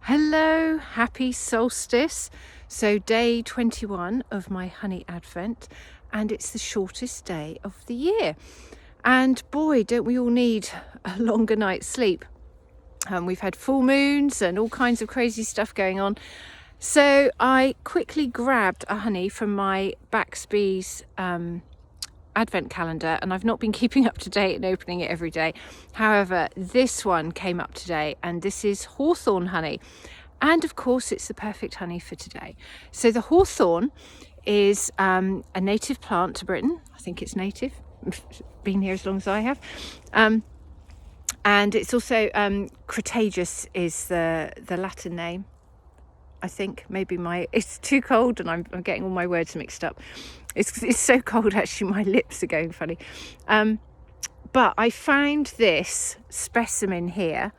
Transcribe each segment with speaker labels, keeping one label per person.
Speaker 1: Hello, happy solstice. So day 21 of my honey advent, and it's the shortest day of the year. And boy, don't we all need a longer night's sleep. We've had full moons and all kinds of crazy stuff going on. So I quickly grabbed a honey from my Bax Bees advent calendar, and I've not been keeping up to date and opening it every day. However, this one came up today, and this is hawthorn honey, and of course it's the perfect honey for today. So the hawthorn is a native plant to Britain. I think it's native, been here as long as I have, and it's also Cretaceous is the Latin name. I think maybe it's too cold and I'm getting all my words mixed up. It's so cold, actually, my lips are going funny. But I found this specimen here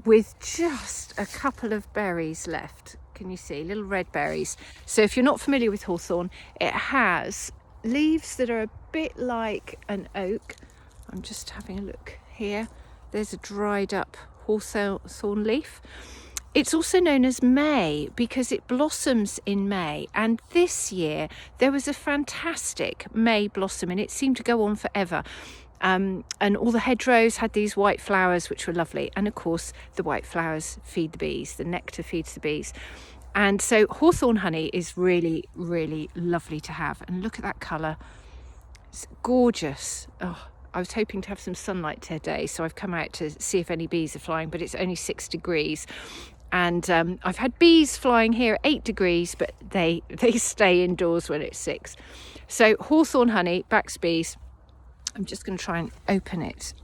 Speaker 1: with just a couple of berries left. Can you see? Little red berries. So if you're not familiar with hawthorn, it has leaves that are a bit like an oak. I'm just having a look here. There's a dried up hawthorn leaf. It's also known as May because it blossoms in May, and this year there was a fantastic May blossom and it seemed to go on forever. And all the hedgerows had these white flowers which were lovely, and of course the white flowers feed the bees, the nectar feeds the bees. And so hawthorn honey is really, really lovely to have, and look at that colour, it's gorgeous. Oh, I was hoping to have some sunlight today, so I've come out to see if any bees are flying, but it's only 6 degrees. And I've had bees flying here at 8 degrees, but they stay indoors when it's 6. So hawthorn honey, Bax Bees. I'm just going to try and open it.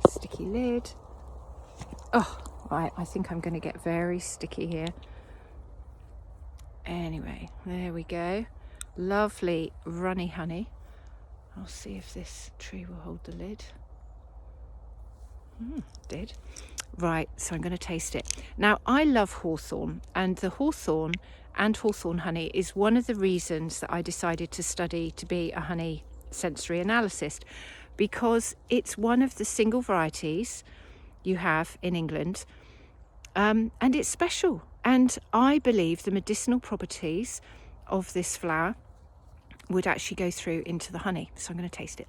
Speaker 1: Sticky lid. Oh, right, I think I'm going to get very sticky here. Anyway, there we go. Lovely runny honey. I'll see if this tree will hold the lid. Did. Right, so I'm going to taste it. Now, I love hawthorn, and the hawthorn and hawthorn honey is one of the reasons that I decided to study to be a honey sensory analyst, because it's one of the single varieties you have in England, and it's special. And I believe the medicinal properties of this flower would actually go through into the honey. So I'm going to taste it.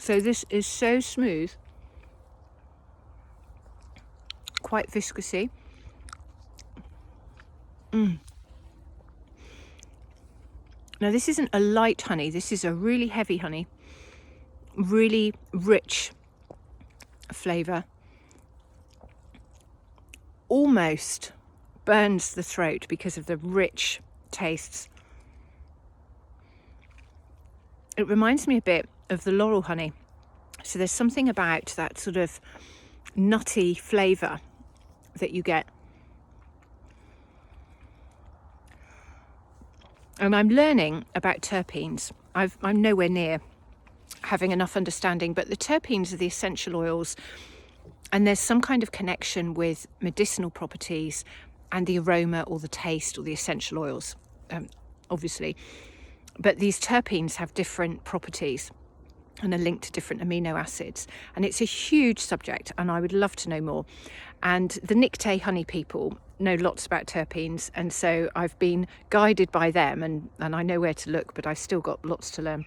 Speaker 1: So this is so smooth, quite viscousy. Now this isn't a light honey, this is a really heavy honey, really rich flavour, almost burns the throat because of the rich tastes. It reminds me a bit of the laurel honey. So there's something about that sort of nutty flavour that you get. And I'm learning about terpenes. I'm nowhere near having enough understanding, but the terpenes are the essential oils, and there's some kind of connection with medicinal properties and the aroma or the taste or the essential oils, obviously. But these terpenes have different properties and are linked to different amino acids. And it's a huge subject, and I would love to know more. And the Nictet honey people know lots about terpenes, and so I've been guided by them, and I know where to look, but I've still got lots to learn.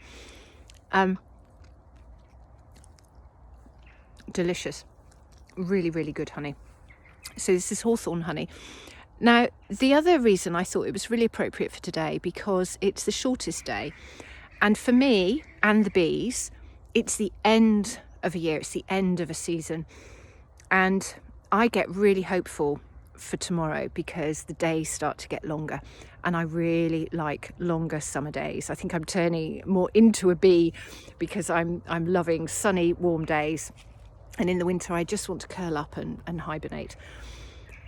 Speaker 1: Delicious. Really, really good honey. So this is hawthorn honey. Now, the other reason I thought it was really appropriate for today, because it's the shortest day. And for me and the bees, it's the end of a year, it's the end of a season. And I get really hopeful for tomorrow because the days start to get longer. And I really like longer summer days. I think I'm turning more into a bee because I'm loving sunny, warm days. And in the winter, I just want to curl up and hibernate.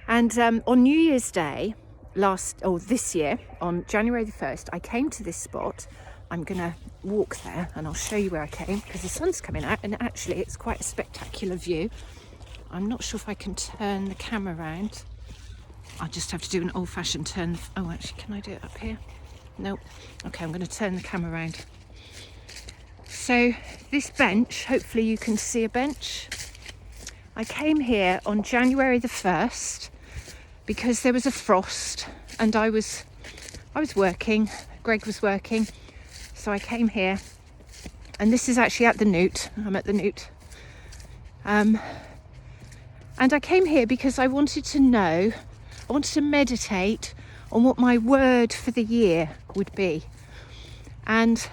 Speaker 1: And on New Year's Day, this year, on January the 1st, I came to this spot. I'm going to walk there and I'll show you where I came because the sun's coming out, and actually it's quite a spectacular view. I'm not sure if I can turn the camera around. I'll just have to do an old-fashioned turn. Oh, actually, can I do it up here? Nope. Okay, I'm going to turn the camera around. So this bench, hopefully you can see a bench. I came here on January the 1st because there was a frost and I was working, Greg was working, so I came here, and this is actually at the Newt. I'm at the Newt. And I came here because I wanted to meditate on what my word for the year would be. And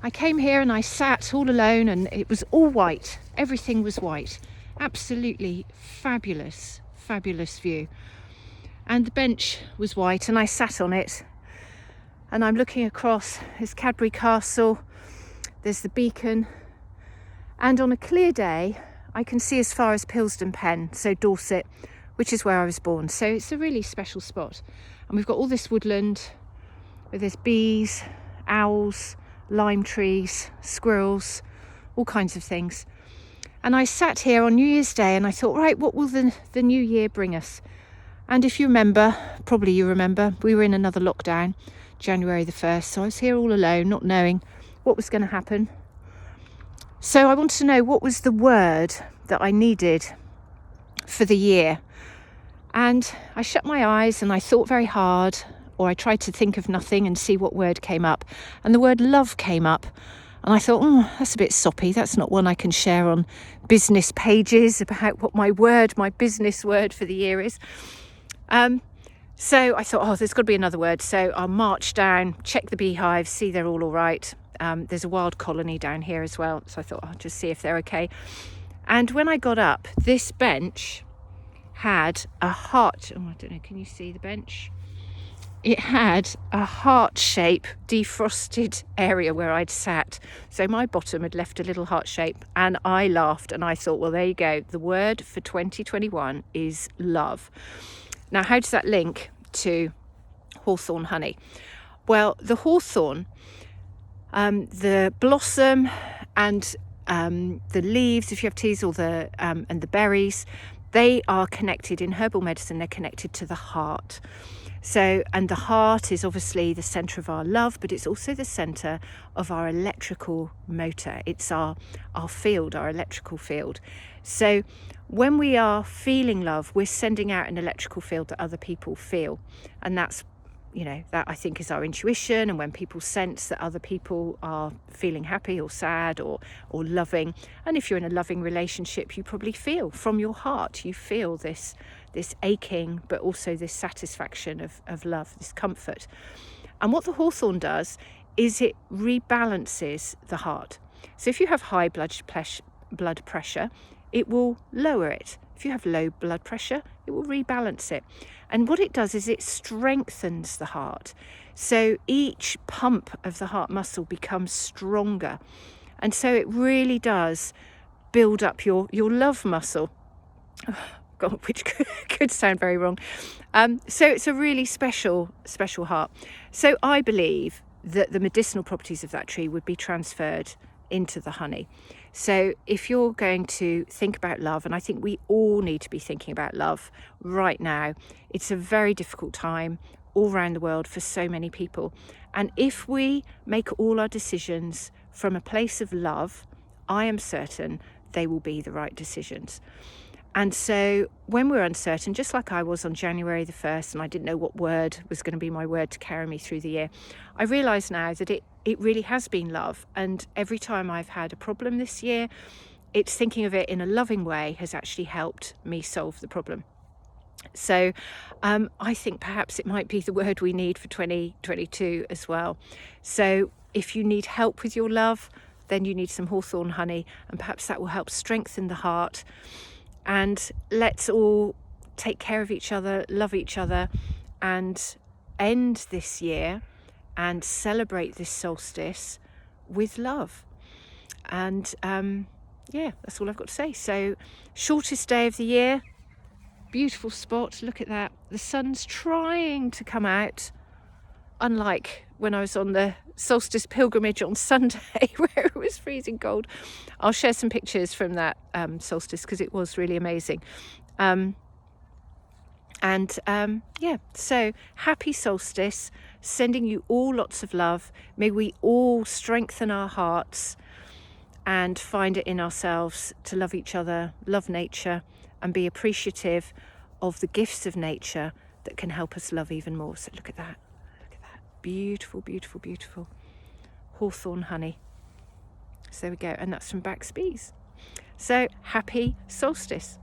Speaker 1: I came here and I sat all alone, and it was all white. Everything was white. Absolutely fabulous view. And the bench was white and I sat on it, and I'm looking across. There's Cadbury Castle, there's the beacon, and on a clear day I can see as far as Pilsden Pen, so Dorset, which is where I was born. So it's a really special spot. And we've got all this woodland where there's bees, owls, lime trees, squirrels, all kinds of things. And I sat here on New Year's Day and I thought, right, what will the new year bring us? And if you remember, probably you remember, we were in another lockdown, January the 1st. So I was here all alone, not knowing what was going to happen. So I wanted to know what was the word that I needed for the year. And I shut my eyes and I thought very hard, or I tried to think of nothing and see what word came up. And the word love came up. And I thought, that's a bit soppy. That's not one I can share on business pages about what my business word for the year is. So I thought, there's got to be another word. So I'll march down, check the beehives, see they're all right. There's a wild colony down here as well. So I thought, I'll just see if they're okay. And when I got up, this bench had a heart. I don't know, can you see the bench? It had a heart shape defrosted area where I'd sat. So my bottom had left a little heart shape, and I laughed and I thought, well, there you go. The word for 2021 is love. Now, how does that link to hawthorn honey? Well, the hawthorn, the blossom and the leaves, if you have teas, or and the berries, they are connected in herbal medicine. They're connected to the heart. So, and the heart is obviously the centre of our love, but it's also the centre of our electrical motor. It's our field, our electrical field. So when we are feeling love, we're sending out an electrical field that other people feel. And that's, that I think is our intuition. And when people sense that other people are feeling happy or sad or loving, and if you're in a loving relationship, you probably feel from your heart, you feel this aching, but also this satisfaction of love, this comfort. And what the hawthorn does is it rebalances the heart. So if you have high blood pressure, it will lower it. If you have low blood pressure, it will rebalance it. And what it does is it strengthens the heart. So each pump of the heart muscle becomes stronger. And so it really does build up your love muscle. God, which could sound very wrong. So it's a really special heart. So I believe that the medicinal properties of that tree would be transferred into the honey. So if you're going to think about love, and I think we all need to be thinking about love right now, it's a very difficult time all around the world for so many people. And if we make all our decisions from a place of love, I am certain they will be the right decisions. And so when we're uncertain, just like I was on January the 1st, and I didn't know what word was going to be my word to carry me through the year, I realise now that it really has been love. And every time I've had a problem this year, it's thinking of it in a loving way has actually helped me solve the problem. So I think perhaps it might be the word we need for 2022 as well. So if you need help with your love, then you need some hawthorn honey, and perhaps that will help strengthen the heart. And let's all take care of each other, love each other, and end this year and celebrate this solstice with love. And that's all I've got to say. So, shortest day of the year, beautiful spot. Look at that. The sun's trying to come out, unlike when I was on the solstice pilgrimage on Sunday where it was freezing cold. I'll share some pictures from that solstice because it was really amazing. So happy solstice. sending you all lots of love. May we all strengthen our hearts and find it in ourselves to love each other, love nature, and be appreciative of the gifts of nature that can help us love even more. So look at that. Look at that. Beautiful, beautiful, beautiful hawthorn honey. So there we go. And that's from Bax Bees. So happy solstice.